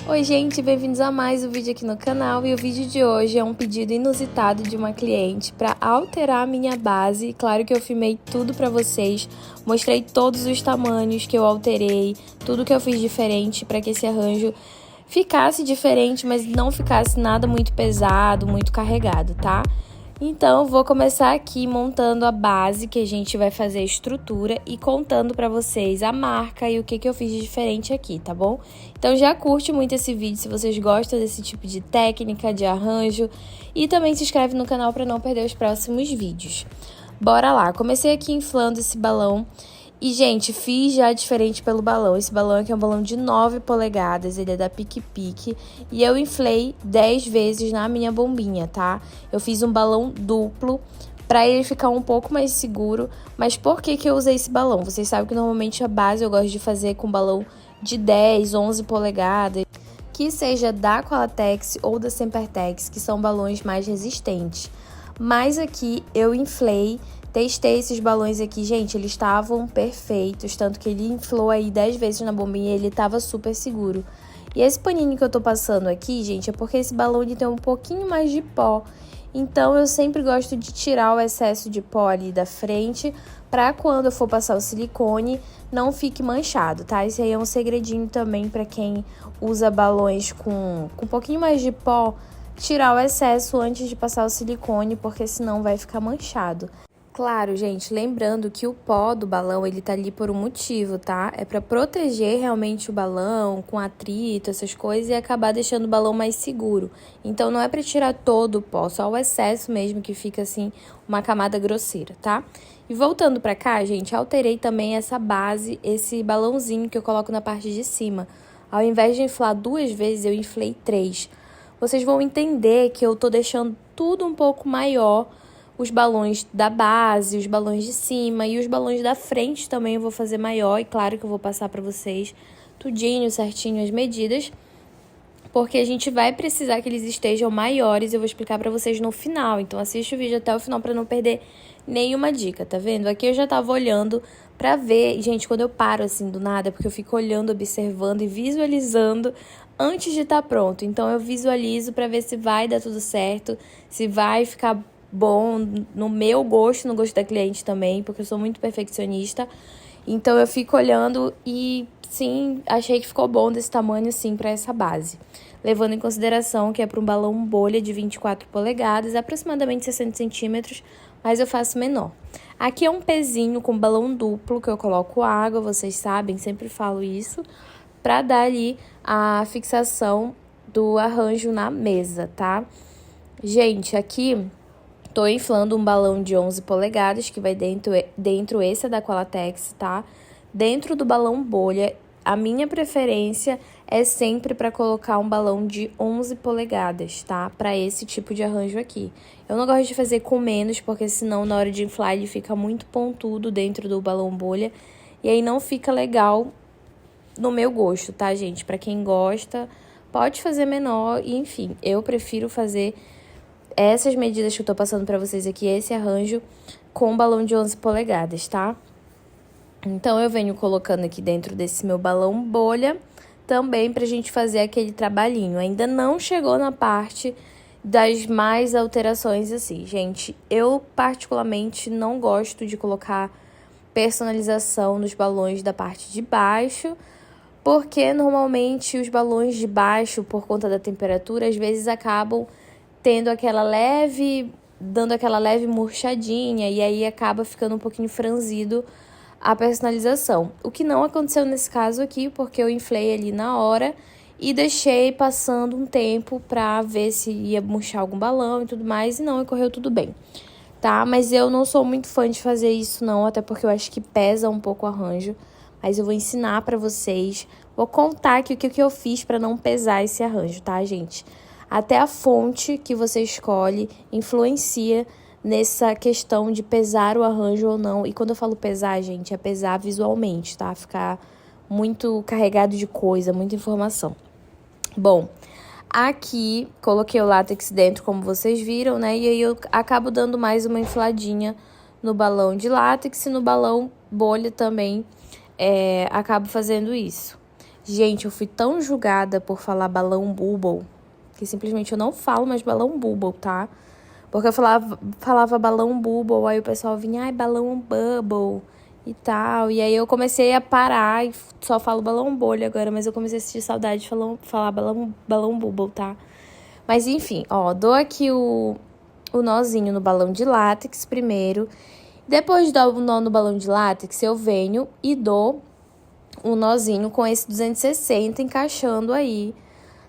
Oi gente, bem-vindos a mais um vídeo aqui no canal e o vídeo de hoje é um pedido inusitado de uma cliente para alterar a minha base. Claro que eu filmei tudo para vocês, mostrei todos os tamanhos que eu alterei, tudo que eu fiz diferente para que esse arranjo ficasse diferente, mas não ficasse nada muito pesado, muito carregado, tá? Então, vou começar aqui montando a base que a gente vai fazer a estrutura e contando pra vocês a marca e o que eu fiz de diferente aqui, tá bom? Então, já curte muito esse vídeo se vocês gostam desse tipo de técnica, de arranjo. E também se inscreve no canal pra não perder os próximos vídeos. Bora lá! Comecei aqui inflando esse balão. E, gente, fiz já diferente pelo balão. Esse balão aqui é um balão de 9 polegadas, ele é da Pique Pique. E eu inflei 10 vezes na minha bombinha, tá? Eu fiz um balão duplo pra ele ficar um pouco mais seguro. Mas por que eu usei esse balão? Vocês sabem que normalmente a base eu gosto de fazer com balão de 10, 11 polegadas. Que seja da Qualatex ou da Sempertex, que são balões mais resistentes. Mas aqui eu inflei, testei esses balões aqui, gente, eles estavam perfeitos, tanto que ele inflou aí 10 vezes na bombinha e ele tava super seguro. E esse paninho que eu tô passando aqui, gente, é porque esse balão ele tem um pouquinho mais de pó. Então, eu sempre gosto de tirar o excesso de pó ali da frente, pra quando eu for passar o silicone, não fique manchado, tá? Esse aí é um segredinho também pra quem usa balões com um pouquinho mais de pó, tirar o excesso antes de passar o silicone, porque senão vai ficar manchado. Claro, gente, lembrando que o pó do balão, ele tá ali por um motivo, tá? É pra proteger realmente o balão com atrito, essas coisas, e acabar deixando o balão mais seguro. Então, não é pra tirar todo o pó, só o excesso mesmo, que fica, assim, uma camada grosseira, tá? E voltando pra cá, gente, alterei também essa base, esse balãozinho que eu coloco na parte de cima. Ao invés de inflar 2 vezes, eu inflei 3. Vocês vão entender que eu tô deixando tudo um pouco maior, os balões da base, os balões de cima e os balões da frente também eu vou fazer maior. E claro que eu vou passar para vocês tudinho, certinho as medidas, porque a gente vai precisar que eles estejam maiores. Eu vou explicar para vocês no final, então assiste o vídeo até o final para não perder nenhuma dica, tá vendo? Aqui eu já tava olhando pra ver, gente, quando eu paro assim do nada, é porque eu fico olhando, observando e visualizando antes de estar pronto. Então eu visualizo pra ver se vai dar tudo certo, se vai ficar bom no meu gosto, no gosto da cliente também, porque eu sou muito perfeccionista. Então eu fico olhando e sim, achei que ficou bom desse tamanho sim para essa base. Levando em consideração que é para um balão bolha de 24 polegadas, aproximadamente 60 centímetros, mas eu faço menor. Aqui é um pezinho com balão duplo que eu coloco água, vocês sabem, sempre falo isso, para dar ali a fixação do arranjo na mesa, tá? Gente, aqui tô inflando um balão de 11 polegadas, que vai dentro esse é da Qualatex, tá? Dentro do balão bolha, a minha preferência é sempre para colocar um balão de 11 polegadas, tá? Para esse tipo de arranjo aqui. Eu não gosto de fazer com menos, porque senão na hora de inflar ele fica muito pontudo dentro do balão bolha. E aí não fica legal no meu gosto, tá, gente? Para quem gosta, pode fazer menor e, enfim, eu prefiro fazer essas medidas que eu tô passando pra vocês aqui, esse arranjo com balão de 11 polegadas, tá? Então, eu venho colocando aqui dentro desse meu balão bolha, também pra gente fazer aquele trabalhinho. Ainda não chegou na parte das mais alterações assim, gente. Eu, particularmente, não gosto de colocar personalização nos balões da parte de baixo, porque normalmente os balões de baixo, por conta da temperatura, às vezes acabam dando aquela leve murchadinha, e aí acaba ficando um pouquinho franzido a personalização. O que não aconteceu nesse caso aqui, porque eu inflei ali na hora e deixei passando um tempo pra ver se ia murchar algum balão e tudo mais, e não, ocorreu tudo bem, tá? Mas eu não sou muito fã de fazer isso não, até porque eu acho que pesa um pouco o arranjo, mas eu vou ensinar pra vocês, vou contar aqui o que eu fiz pra não pesar esse arranjo, tá, gente? Até a fonte que você escolhe influencia nessa questão de pesar o arranjo ou não. E quando eu falo pesar, gente, é pesar visualmente, tá? Ficar muito carregado de coisa, muita informação. Bom, aqui coloquei o látex dentro, como vocês viram, né? E aí eu acabo dando mais uma infladinha no balão de látex e no balão bolha também acabo fazendo isso. Gente, eu fui tão julgada por falar balão bubble, que simplesmente eu não falo mais balão bubble, tá? Porque eu falava balão bubble, aí o pessoal vinha, ai, balão bubble e tal. E aí eu comecei a parar e só falo balão bolha agora, mas eu comecei a sentir saudade de falar balão bubble, tá? Mas enfim, ó, dou aqui o nozinho no balão de látex primeiro. Depois de dar o nó no balão de látex, eu venho e dou um nozinho com esse 260 encaixando aí,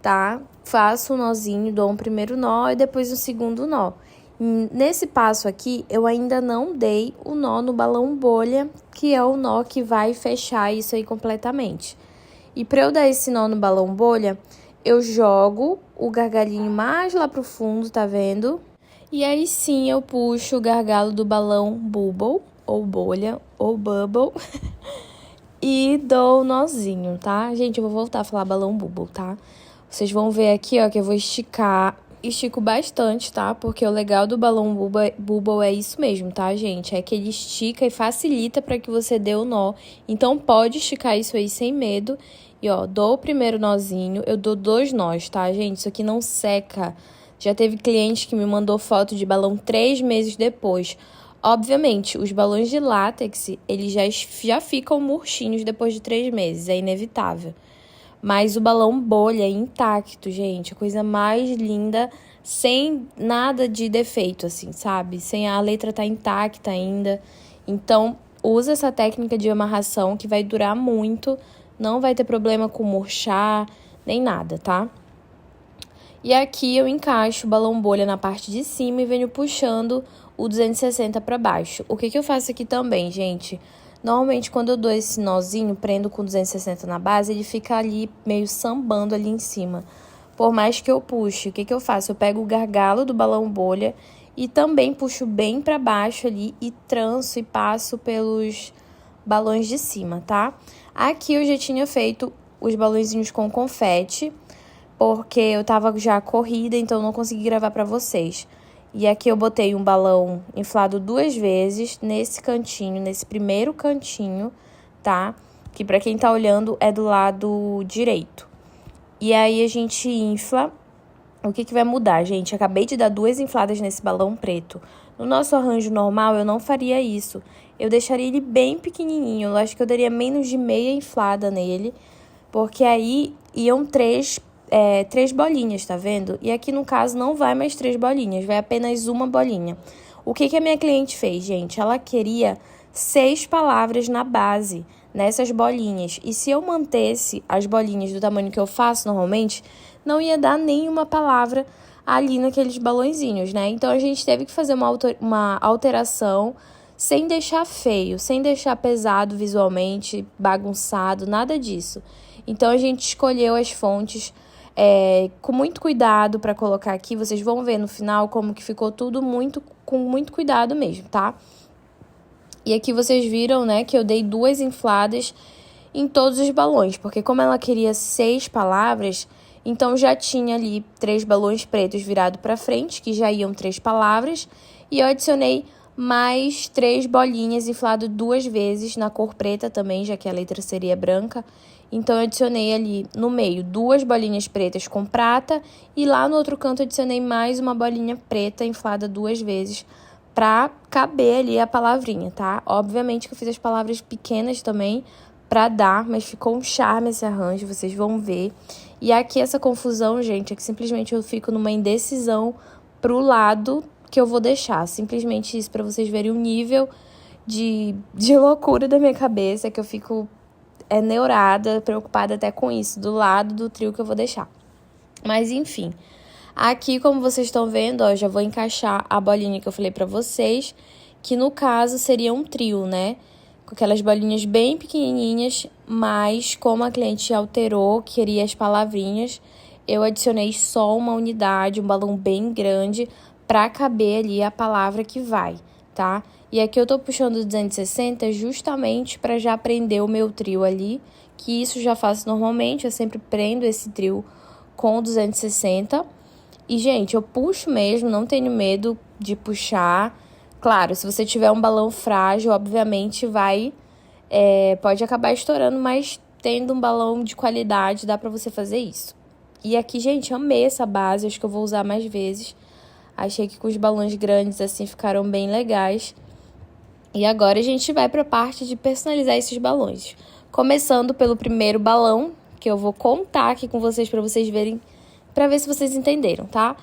tá? Faço um nozinho, dou um primeiro nó e depois um segundo nó. Nesse passo aqui, eu ainda não dei o nó no balão bolha, que é o nó que vai fechar isso aí completamente. E para eu dar esse nó no balão bolha, eu jogo o gargalinho mais lá pro fundo, tá vendo? E aí sim eu puxo o gargalo do balão bubble, ou bolha, ou bubble, e dou o nozinho, tá? Gente, eu vou voltar a falar balão bubble, tá? Vocês vão ver aqui, ó, que eu vou estico bastante, tá? Porque o legal do balão bubble é isso mesmo, tá, gente? É que ele estica e facilita para que você dê o nó. Então, pode esticar isso aí sem medo. E, ó, dou o primeiro nozinho, eu dou 2 nós, tá, gente? Isso aqui não seca. Já teve cliente que me mandou foto de balão 3 meses depois. Obviamente, os balões de látex, eles já ficam murchinhos depois de 3 meses, é inevitável. Mas o balão bolha é intacto, gente. A coisa mais linda, sem nada de defeito, assim, sabe? Sem a letra tá intacta ainda. Então, usa essa técnica de amarração que vai durar muito. Não vai ter problema com murchar, nem nada, tá? E aqui eu encaixo o balão bolha na parte de cima e venho puxando o 260 para baixo. O que eu faço aqui também, gente? Normalmente, quando eu dou esse nozinho, prendo com 260 na base, ele fica ali meio sambando ali em cima. Por mais que eu puxe, o que eu faço? Eu pego o gargalo do balão bolha e também puxo bem para baixo ali e tranço e passo pelos balões de cima, tá? Aqui eu já tinha feito os balõezinhos com confete, porque eu tava já corrida, então não consegui gravar pra vocês. E aqui eu botei um balão inflado 2 vezes nesse cantinho, nesse primeiro cantinho, tá? Que pra quem tá olhando é do lado direito. E aí a gente infla. O que vai mudar, gente? Acabei de dar 2 infladas nesse balão preto. No nosso arranjo normal, eu não faria isso. Eu deixaria ele bem pequenininho. Eu acho que eu daria menos de meia inflada nele, porque aí iam 3 bolinhas, tá vendo? E aqui, no caso, não vai mais 3 bolinhas, vai apenas uma bolinha. O que a minha cliente fez, gente? Ela queria 6 palavras na base, nessas bolinhas. E se eu mantesse as bolinhas do tamanho que eu faço normalmente, não ia dar nenhuma palavra ali naqueles balõezinhos, né? Então, a gente teve que fazer uma alteração sem deixar feio, sem deixar pesado visualmente, bagunçado, nada disso. Então, a gente escolheu as fontes com muito cuidado para colocar aqui. Vocês vão ver no final como que ficou tudo com muito cuidado mesmo, tá? E aqui vocês viram, né, que eu dei 2 infladas em todos os balões, porque como ela queria 6 palavras, então já tinha ali 3 balões pretos virados para frente, que já iam 3 palavras, e eu adicionei mais 3 bolinhas inflado 2 vezes na cor preta também, já que a letra seria branca. Então, eu adicionei ali no meio 2 bolinhas pretas com prata e lá no outro canto adicionei mais uma bolinha preta inflada 2 vezes pra caber ali a palavrinha, tá? Obviamente que eu fiz as palavras pequenas também pra dar, mas ficou um charme esse arranjo, vocês vão ver. E aqui essa confusão, gente, é que simplesmente eu fico numa indecisão pro lado que eu vou deixar. Simplesmente isso, pra vocês verem o nível de loucura da minha cabeça, que eu fico neurada, preocupada até com isso, do lado do trio que eu vou deixar. Mas, enfim, aqui, como vocês estão vendo, ó, já vou encaixar a bolinha que eu falei pra vocês, que no caso seria um trio, né? Com aquelas bolinhas bem pequenininhas, mas como a cliente alterou, queria as palavrinhas, eu adicionei só uma unidade, um balão bem grande, pra caber ali a palavra que vai, tá? E aqui eu tô puxando 260 justamente para já prender o meu trio ali, que isso já faço normalmente, eu sempre prendo esse trio com 260. E, gente, eu puxo mesmo, não tenho medo de puxar. Claro, se você tiver um balão frágil, obviamente pode acabar estourando, mas tendo um balão de qualidade, dá pra você fazer isso. E aqui, gente, amei essa base, acho que eu vou usar mais vezes. Achei que com os balões grandes, assim, ficaram bem legais. E agora a gente vai pra parte de personalizar esses balões. Começando pelo primeiro balão, que eu vou contar aqui com vocês pra vocês verem, pra ver se vocês entenderam, tá?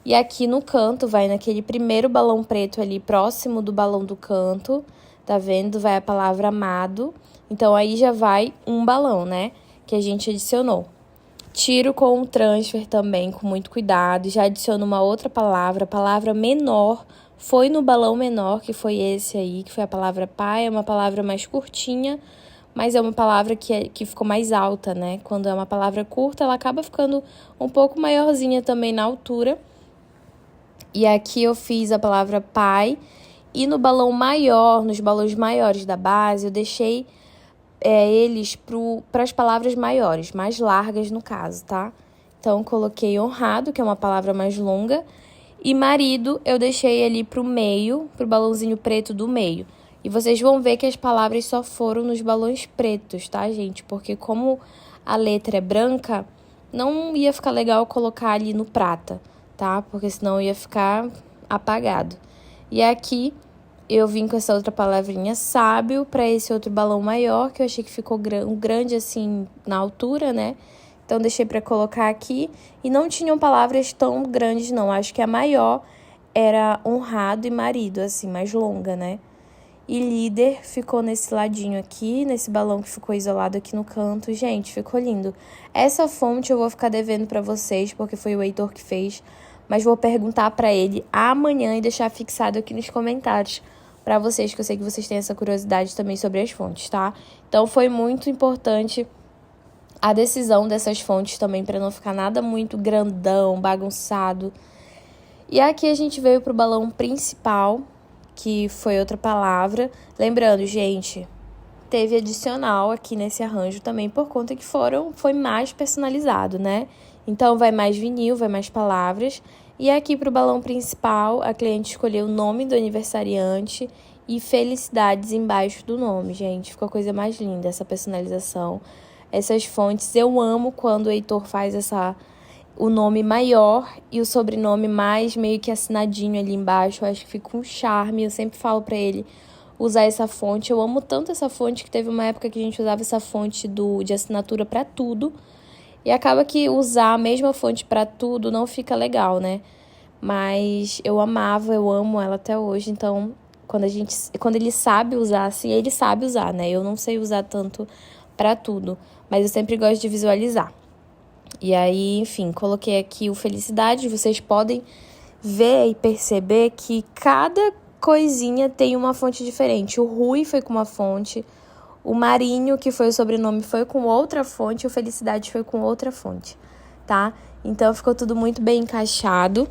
E aqui no canto, vai naquele primeiro balão preto ali, próximo do balão do canto, tá vendo? Vai a palavra amado. Então, aí já vai um balão, né? Que a gente adicionou. Tiro com o transfer também, com muito cuidado. Já adiciono uma outra palavra, a palavra menor. Foi no balão menor, que foi esse aí, que foi a palavra pai. É uma palavra mais curtinha, mas é uma palavra que ficou mais alta, né? Quando é uma palavra curta, ela acaba ficando um pouco maiorzinha também na altura. E aqui eu fiz a palavra pai. E no balão maior, nos balões maiores da base, eu deixei eles para as palavras maiores, mais largas no caso, tá? Então, coloquei honrado, que é uma palavra mais longa. E marido, eu deixei ali pro meio, pro balãozinho preto do meio. E vocês vão ver que as palavras só foram nos balões pretos, tá, gente? Porque como a letra é branca, não ia ficar legal colocar ali no prata, tá? Porque senão ia ficar apagado. E aqui eu vim com essa outra palavrinha sábio para esse outro balão maior, que eu achei que ficou grande assim na altura, né? Então, deixei para colocar aqui. E não tinham palavras tão grandes, não. Acho que a maior era honrado e marido, assim, mais longa, né? E líder ficou nesse ladinho aqui, nesse balão que ficou isolado aqui no canto. Gente, ficou lindo. Essa fonte eu vou ficar devendo para vocês, porque foi o Heitor que fez. Mas vou perguntar para ele amanhã e deixar fixado aqui nos comentários para vocês, que eu sei que vocês têm essa curiosidade também sobre as fontes, tá? Então, foi muito importante a decisão dessas fontes também, para não ficar nada muito grandão, bagunçado. E aqui a gente veio pro balão principal, que foi outra palavra. Lembrando, gente, teve adicional aqui nesse arranjo também, por conta que foi mais personalizado, né? Então, vai mais vinil, vai mais palavras. E aqui pro balão principal, a cliente escolheu o nome do aniversariante e felicidades embaixo do nome, gente. Ficou a coisa mais linda essa personalização. Essas fontes, eu amo quando o Heitor faz o nome maior e o sobrenome mais meio que assinadinho ali embaixo. Eu acho que fica um charme. Eu sempre falo pra ele usar essa fonte. Eu amo tanto essa fonte que teve uma época que a gente usava essa fonte de assinatura pra tudo. E acaba que usar a mesma fonte pra tudo não fica legal, né? Mas eu amo ela até hoje. Então, quando ele sabe usar assim, ele sabe usar, né? Eu não sei usar tanto pra tudo, mas eu sempre gosto de visualizar. E aí, enfim, coloquei aqui o felicidade. Vocês podem ver e perceber que cada coisinha tem uma fonte diferente. O Rui foi com uma fonte, o Marinho, que foi o sobrenome, foi com outra fonte, o Felicidade foi com outra fonte, tá? Então, ficou tudo muito bem encaixado.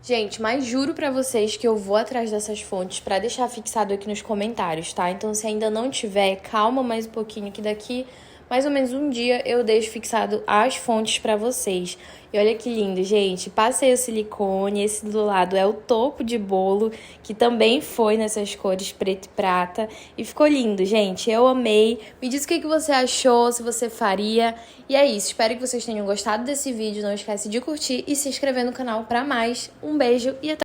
Gente, mas juro pra vocês que eu vou atrás dessas fontes pra deixar fixado aqui nos comentários, tá? Então, se ainda não tiver, calma mais um pouquinho, que daqui mais ou menos um dia eu deixo fixado as fontes pra vocês. E olha que lindo, gente. Passei o silicone, esse do lado é o topo de bolo, que também foi nessas cores preto e prata. E ficou lindo, gente. Eu amei. Me diz o que você achou, se você faria. E é isso. Espero que vocês tenham gostado desse vídeo. Não esquece de curtir e se inscrever no canal pra mais. Um beijo e até